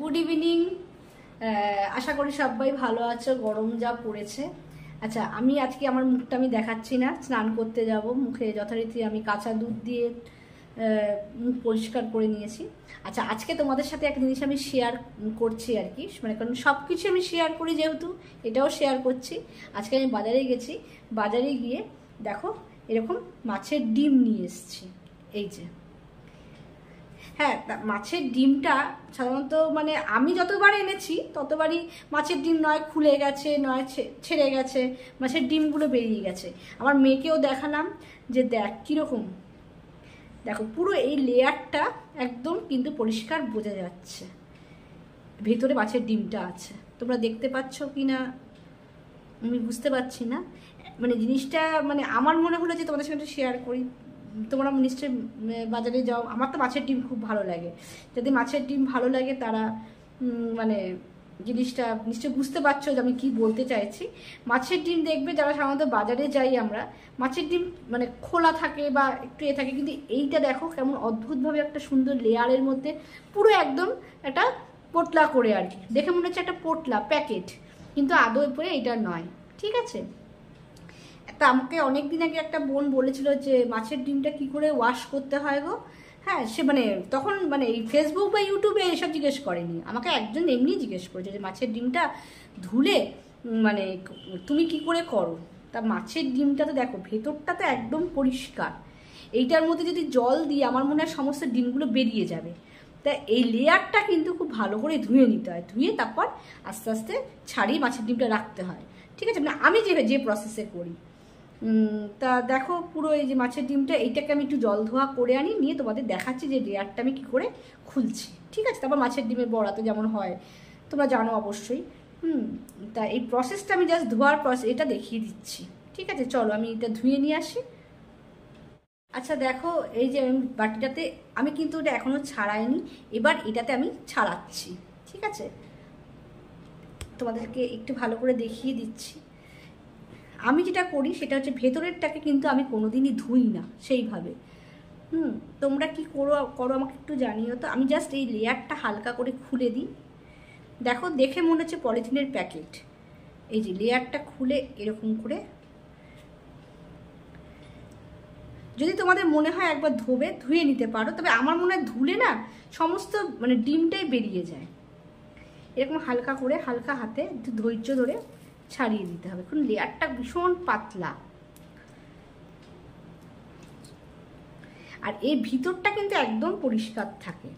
Good evening. আশা করি সবাই ভালো আছো। গরম যা পড়েছে। আচ্ছা, আমি আজকে আমার মুখটা আমি দেখাচ্ছি না, স্নান করতে যাব। মুখে যথারীতি আমি কাঁচা দুধ দিয়ে মুখ পরিষ্কার করে নিয়েছি। আচ্ছা, আজকে তোমাদের সাথে একটা জিনিস আমি শেয়ার করছি আর কি, মানে কারণ সব কিছু আমি শেয়ার করি যেহেতু এটাও শেয়ার করছি। আজকে আমি বাজারে গেছি, বাজারে গিয়ে দেখো এরকম মাছের ডিম নিয়ে এসেছি। এই যে, হ্যাঁ, মাছের ডিমটা সাধারণত মানে আমি যতবার এনেছি ততবারই মাছের ডিম নয় খুলে গেছে, নয় ছেড়ে গেছে, মাছের ডিমগুলো বেরিয়ে গেছে। আমার মেয়েকেও দেখালাম যে দেখ কীরকম, দেখো পুরো এই লেয়ারটা একদম কিন্তু পরিষ্কার বোঝা যাচ্ছে ভেতরে মাছের ডিমটা আছে। তোমরা দেখতে পাচ্ছ কি না আমি বুঝতে পারছি না। মানে জিনিসটা মানে আমার মনে হলো যে তোমাদের সঙ্গে শেয়ার করি। তোমরা নিশ্চয়ই বাজারে যাও, আমার তো মাছের ডিম খুব ভালো লাগে। যদি মাছের ডিম ভালো লাগে তারা মানে জিনিসটা নিশ্চয়ই বুঝতে পারছো যে আমি কি বলতে চাইছি। মাছের ডিম দেখবে যারা সাধারণত বাজারে যাই আমরা, মাছের ডিম মানে খোলা থাকে বা একটু থাকে, কিন্তু এইটা দেখো কেমন অদ্ভুতভাবে একটা সুন্দর লেয়ারের মধ্যে পুরো একদম একটা পোটলা করে আর কি, দেখে মনে হচ্ছে একটা পোটলা প্যাকেট, কিন্তু আদৌ পরে এটা নয়। ঠিক আছে, তা আমাকে অনেক দিন আগে একটা বোন বলেছিল যে মাছের ডিমটা কি করে ওয়াশ করতে হয় গো। হ্যাঁ, সে মানে তখন মানে এই ফেসবুক বা ইউটিউবে এসব জিজ্ঞেস করেনি, আমাকে একজন এমনি জিজ্ঞেস করেছে যে মাছের ডিমটা ধুলে মানে তুমি কি করে করো। তা মাছের ডিমটা তো দেখো ভেতরটা তো একদম পরিষ্কার, এইটার মধ্যে যদি জল দিই আমার মনে হয় সমস্ত ডিমগুলো বেরিয়ে যাবে। তা এই লেয়ারটা কিন্তু খুব ভালো করে ধুয়ে নিতে হয়, ধুয়ে তারপর আস্তে আস্তে ছাড়িয়ে মাছের ডিমটা রাখতে হয়। ঠিক আছে, মানে আমি যে প্রসেসে করি। তা দেখো পুরো এই যে মাছের ডিমটা এইটাকে আমি একটু জল ধোয়া করে আনি, নিয়ে তোমাদের দেখাচ্ছি যে লেয়ারটা আমি কী করে খুলছি। ঠিক আছে, তারপর মাছের ডিমের বড়া তো যেমন হয় তোমরা জানো অবশ্যই। তা এই প্রসেসটা আমি জাস্ট ধোয়ার প্রসেস এটা দেখিয়ে দিচ্ছি। ঠিক আছে, চলো আমি এটা ধুয়ে নিয়ে আসি। আচ্ছা দেখো, এই যে আমি বাটিটাতে আমি কিন্তু এটা এখনও ছাড়াইনি, এবার এটাতে আমি ছাড়াচ্ছি। ঠিক আছে, তোমাদেরকে একটু ভালো করে দেখিয়ে দিচ্ছি। আমি যেটা করি সেটা হচ্ছে ভেতরেরটাকে কিন্তু আমি কোনোদিনই ধুই না সেইভাবে। তোমরা কি করো আমাকে একটু জানিও তো। আমি জাস্ট এই লেয়ারটা হালকা করে খুলে দিই। দেখো দেখে মনে হচ্ছে পলিথিনের প্যাকেট, এই যে লেয়ারটা খুলে এরকম করে, যদি তোমাদের মনে হয় একবার ধুয়ে নিতে পারো, তবে আমার মনে হয় ধুলে না সমস্ত মানে ডিমটাই বেরিয়ে যায়। এরকম হালকা করে হালকা হাতে একটু ধৈর্য ধরে ছাড়িয়ে দিতে হবে, কারণ লেয়ারটা ভীষণ পাতলা। আর এই ভিতরটা কিন্তু একদম পরিষ্কার থাকে।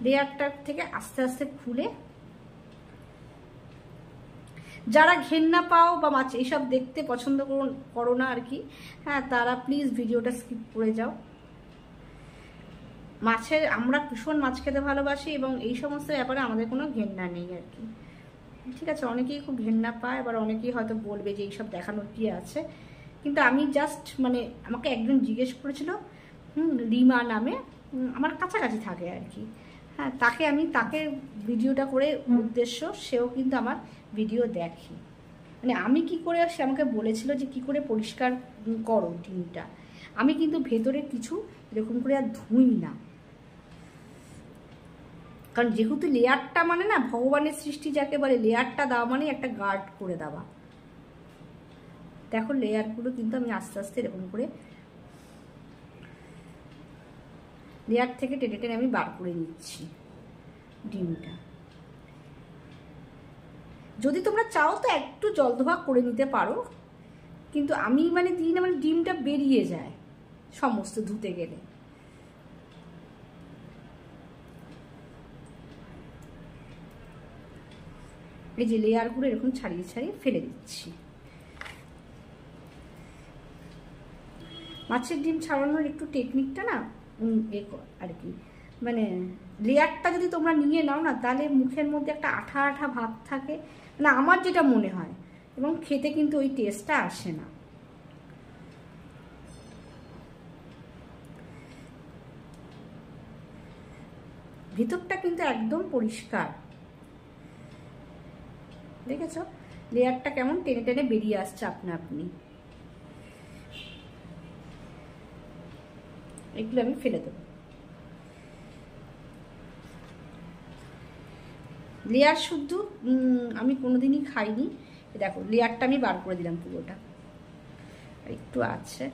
লেয়ারটা থেকে আস্তে আস্তে খুলে, যারা ঘেন্না পাও বা মাছ এইসব দেখতে পছন্দ করো না আর কি, হ্যাঁ তারা প্লিজ ভিডিওটা স্কিপ করে যাও। মাছের আমরা ভীষণ মাছ খেতে ভালোবাসি এবং এই সমস্ত ব্যাপারে আমাদের কোনো ঘেন্না নেই আর কি। ঠিক আছে, অনেকেই খুব ঘেন্না পায়, আবার অনেকেই হয়তো বলবে যে এইসব দেখানোর কি আছে, কিন্তু আমি জাস্ট মানে আমাকে একজন জিজ্ঞেস করেছিল, রিমা নামে, আমার কাছাকাছি থাকে আর কি। হ্যাঁ, তাকে ভিডিওটা করে উদ্দেশ্য, সেও কিন্তু আমার ভিডিও দেখে। মানে আমি কি করে, সে আমাকে বলেছিল যে কি করে পরিষ্কার করো ডিমটা। আমি কিন্তু ভেতরে কিছু এরকম করে আর ধুই না, কারণ যেহেতু লেয়ারটা মানে না ভগবানের সৃষ্টি যাকে বলে, লেয়ারটা দেওয়া মানে একটা গার্ড করে দেওয়া। দেখো লেয়ারগুলো কিন্তু আমি আস্তে আস্তে এরকম করে লেয়ার থেকে টেনে টেনে আমি বার করে নিচ্ছি ডিমটা। যদি তোমরা চাও তো একটু জল ধোয়া করে নিতে পারো, কিন্তু আমি মানে দিই না, মানে ডিমটা বেরিয়ে যায় সমস্ত ধুতে গেলে। এই যে লেয়ারগুলো এরকম ছাড়িয়ে ছাড়িয়ে ফেলে দিচ্ছি। মাছের ডিম ছাড়ানোর একটু টেকনিকটা না আর কি, মানে লেয়ারটা যদি তোমরা নিয়ে নাও না, তাহলে মুখের মধ্যে একটা আঠা আঠা ভাব থাকে, মানে আমার যেটা মনে হয়, এবং খেতে কিন্তু ওই টেস্টটা আসে না। ভিতরটা কিন্তু একদম পরিষ্কার, দেখেছো লেয়ারটা কেমন টেনে টেনে বেরিয়ে আসছে আপনা আপনি। এগুলো আমি ফেলে দেবো। লেয়ার শুদ্ধ আমি কোনোদিনই খাইনি। দেখো লেয়ারটা আমি বার করে দিলাম পুরোটা, একটু আছে।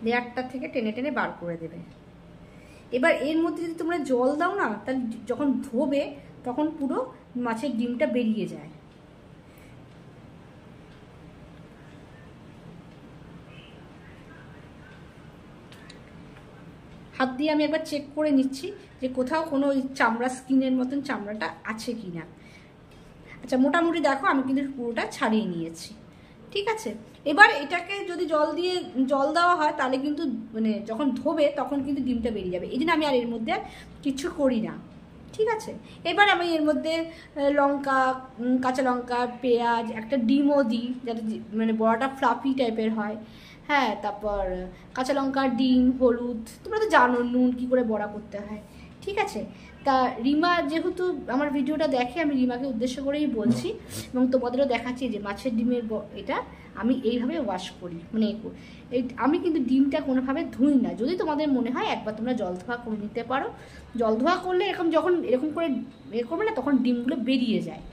লেয়ারটা থেকে টেনে টেনে বার করে দেবে। এবার এর মধ্যে যদি তোমরা জল দাও না, তাহলে যখন ধোবে তখন পুরো মাছের ডিমটা বেরিয়ে যায়। হাত দিয়ে আমি একবার চেক করে নিচ্ছি যে কোথাও কোনো ওই চামড়া, স্কিনের মতন চামড়াটা আছে কি না। আচ্ছা, মোটামুটি দেখো আমি কিন্তু পুরোটা ছাড়িয়ে নিয়েছি। ঠিক আছে, এবার এটাকে যদি জল দেওয়া হয় তাহলে কিন্তু মানে যখন ধোবে তখন কিন্তু ডিমটা বেরিয়ে যাবে। এই জন্য আমি আর এর মধ্যে কিছু করি না। ঠিক আছে, এবার আমি এর মধ্যে লঙ্কা, কাঁচা লঙ্কা, পেঁয়াজ, একটা ডিমও দিই যাতে মানে বড়াটা ফ্লাফি টাইপের হয়। হ্যাঁ, তারপর কাঁচা লঙ্কা, ডিম, হলুদ, তোমরা তো জানো নুন কী করে বড়া করতে হয়। ঠিক আছে, তা রিমা যেহেতু আমার ভিডিওটা দেখে, আমি রিমাকে উদ্দেশ্য করেই বলছি এবং তোমাদেরও দেখাচ্ছি যে মাছের ডিমের এটা আমি এইভাবে ওয়াশ করি। মানে আমি কিন্তু ডিমটা কোনোভাবে ধুই না। যদি তোমাদের মনে হয় একবার তোমরা জল ধোয়া করে নিতে পারো। জল ধোয়া করলে যখন এরকম করে করবে না, তখন ডিমগুলো বেরিয়ে যায়।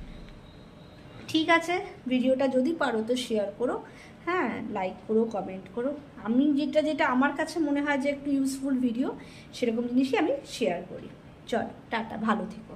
ঠিক আছে, ভিডিওটা যদি পারো তো শেয়ার করো, হ্যাঁ, লাইক করো, কমেন্ট করো। আমি যেটা আমার কাছে মনে হয় যে একটু ইউজফুল ভিডিও, সেরকম জিনিসই আমি শেয়ার করি। চলো, টাটা, ভালো থেকো।